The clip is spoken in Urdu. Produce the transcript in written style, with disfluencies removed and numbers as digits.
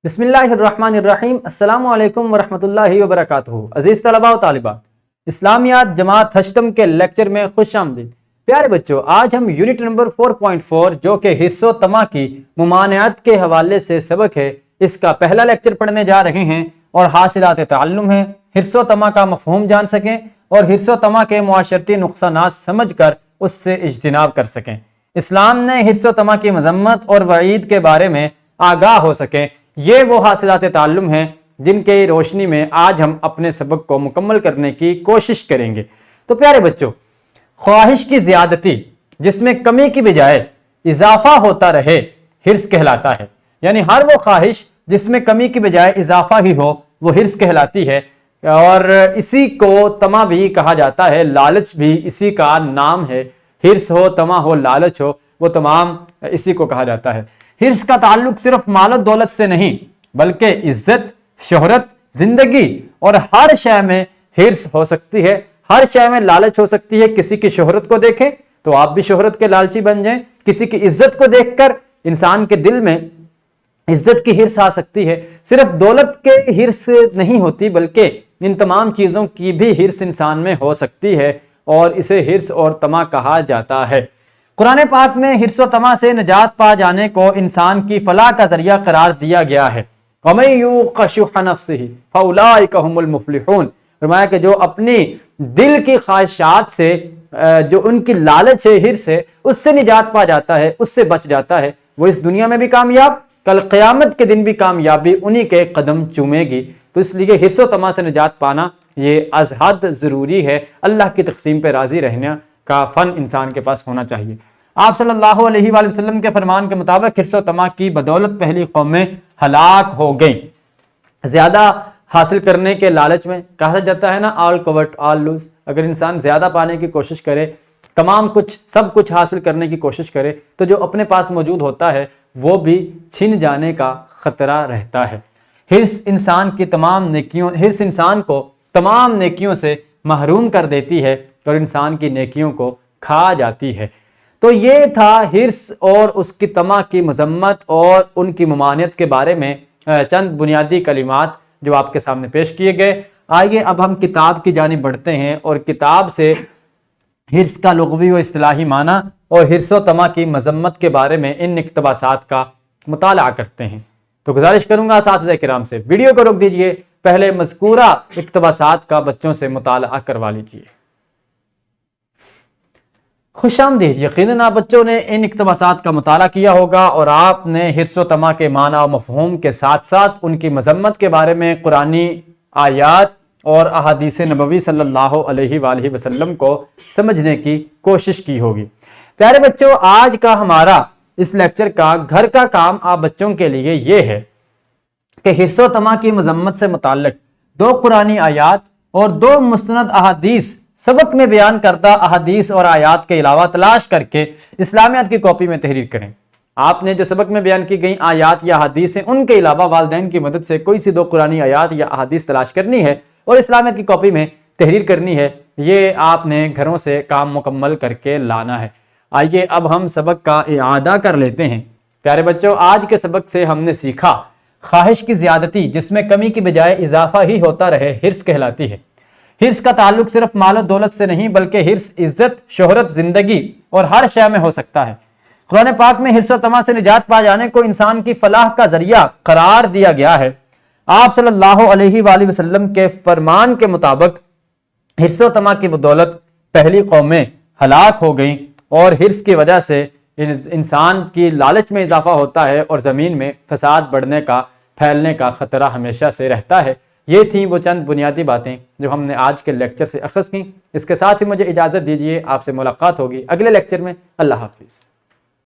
بسم اللہ الرحمن الرحیم۔ السلام علیکم ورحمۃ اللہ وبرکاتہ۔ عزیز طلباء و طالبات، اسلامیات جماعت ہشتم کے لیکچر میں خوش آمدید۔ پیارے بچوں، آج ہم یونٹ نمبر 4.4 جو کہ حرص و طمع کی ممانعت کے حوالے سے سبق ہے، اس کا پہلا لیکچر پڑھنے جا رہے ہیں اور حاصلات تعلم ہیں۔ حرص و طمع کا مفہوم جان سکیں اور حرص و طمع کے معاشرتی نقصانات سمجھ کر اس سے اجتناب کر سکیں۔ اسلام نے حرص و طمع کی مذمت اور وعید کے بارے میں آگاہ ہو سکیں۔ یہ وہ حاصلات تعلم ہیں جن کے روشنی میں آج ہم اپنے سبق کو مکمل کرنے کی کوشش کریں گے۔ تو پیارے بچوں، خواہش کی زیادتی جس میں کمی کی بجائے اضافہ ہوتا رہے حرص کہلاتا ہے۔ یعنی ہر وہ خواہش جس میں کمی کی بجائے اضافہ ہی ہو وہ حرص کہلاتی ہے، اور اسی کو طمع بھی کہا جاتا ہے۔ لالچ بھی اسی کا نام ہے۔ حرص ہو، طمع ہو، لالچ ہو، وہ تمام اسی کو کہا جاتا ہے۔ حرص کا تعلق صرف مال و دولت سے نہیں بلکہ عزت، شہرت، زندگی اور ہر شے میں حرص ہو سکتی ہے۔ ہر شے میں لالچ ہو سکتی ہے۔ کسی کی شہرت کو دیکھیں تو آپ بھی شہرت کے لالچی بن جائیں۔ کسی کی عزت کو دیکھ کر انسان کے دل میں عزت کی حرص آ سکتی ہے۔ صرف دولت کے حرص نہیں ہوتی بلکہ ان تمام چیزوں کی بھی حرص انسان میں ہو سکتی ہے، اور اسے حرص اور طمع کہا جاتا ہے۔ قرآن پاک میں حرص و طمع سے نجات پا جانے کو انسان کی فلاح کا ذریعہ قرار دیا گیا ہے۔ وَمَن يُوقَ شُحَّ نَفْسِهِ فَأُولَٰئِكَ هُمُ الْمُفْلِحُونَ۔ فرمایا کہ جو اپنی دل کی خواہشات سے، جو ان کی لالچ ہے، حرص ہے، اس سے نجات پا جاتا ہے، اس سے بچ جاتا ہے، وہ اس دنیا میں بھی کامیاب، کل قیامت کے دن بھی کامیابی انہی کے قدم چومے گی۔ تو اس لیے حرص و طمع سے نجات پانا یہ از حد ضروری ہے۔ اللہ کی تقسیم پہ راضی رہنے کا فن انسان کے پاس ہونا چاہیے۔ آپ صلی اللہ علیہ وآلہ وسلم کے فرمان کے مطابق حرص و طمع کی بدولت پہلی قومیں ہلاک ہو گئیں۔ زیادہ حاصل کرنے کے لالچ میں کہا جاتا ہے نا، آل کوٹ آل لوز۔ اگر انسان زیادہ پانے کی کوشش کرے، سب کچھ حاصل کرنے کی کوشش کرے، تو جو اپنے پاس موجود ہوتا ہے وہ بھی چھن جانے کا خطرہ رہتا ہے۔ حرص انسان کو تمام نیکیوں سے محروم کر دیتی ہے اور انسان کی نیکیوں کو کھا جاتی ہے۔ تو یہ تھا حرص اور اس کی طمع کی مذمت اور ان کی ممانعت کے بارے میں چند بنیادی کلمات جو آپ کے سامنے پیش کیے گئے۔ آئیے اب ہم کتاب کی جانب بڑھتے ہیں اور کتاب سے حرص کا لغوی و اصطلاحی معنی اور حرص و طمع کی مذمت کے بارے میں ان اقتباسات کا مطالعہ کرتے ہیں۔ تو گزارش کروں گا اساتذہ کرام سے ویڈیو کو روک دیجئے، پہلے مذکورہ اقتباسات کا بچوں سے مطالعہ کروا لیجئے۔ خوش آمدید۔ یقیناً آپ بچوں نے ان اقتباسات کا مطالعہ کیا ہوگا اور آپ نے حرص و طمع کے معنی و مفہوم کے ساتھ ساتھ ان کی مذمت کے بارے میں قرآنی آیات اور احادیث نبوی صلی اللہ علیہ وآلہ وسلم کو سمجھنے کی کوشش کی ہوگی۔ پیارے بچوں، آج کا ہمارا اس لیکچر کا گھر کا کام آپ بچوں کے لیے یہ ہے کہ حرص و طمع کی مذمت سے متعلق 2 قرآنی آیات اور 2 مستند احادیث، سبق میں بیان کردہ احادیث اور آیات کے علاوہ تلاش کر کے اسلامیات کی کاپی میں تحریر کریں۔ آپ نے جو سبق میں بیان کی گئی آیات یا احادیث ہیں، ان کے علاوہ والدین کی مدد سے کوئی سی 2 قرآنی آیات یا احادیث تلاش کرنی ہے اور اسلامیات کی کاپی میں تحریر کرنی ہے۔ یہ آپ نے گھروں سے کام مکمل کر کے لانا ہے۔ آئیے اب ہم سبق کا اعادہ کر لیتے ہیں۔ پیارے بچوں، آج کے سبق سے ہم نے سیکھا خواہش کی زیادتی جس میں کمی کی بجائے اضافہ ہی ہوتا رہے حرص کہلاتی ہے۔ حرص کا تعلق صرف مال و دولت سے نہیں بلکہ حرص عزت، شہرت، زندگی اور ہر شے میں ہو سکتا ہے۔ قرآن پاک میں حرص و طمع سے نجات پا جانے کو انسان کی فلاح کا ذریعہ قرار دیا گیا ہے۔ آپ صلی اللہ علیہ وآلہ وسلم کے فرمان کے مطابق حرص و طمع کی بدولت پہلی قومیں ہلاک ہو گئیں، اور حرص کی وجہ سے انسان کی لالچ میں اضافہ ہوتا ہے اور زمین میں فساد بڑھنے کا، پھیلنے کا خطرہ ہمیشہ سے رہتا ہے۔ یہ تھیں وہ چند بنیادی باتیں جو ہم نے آج کے لیکچر سے اخذ کیں۔ اس کے ساتھ ہی مجھے اجازت دیجیے، آپ سے ملاقات ہوگی اگلے لیکچر میں۔ اللہ حافظ۔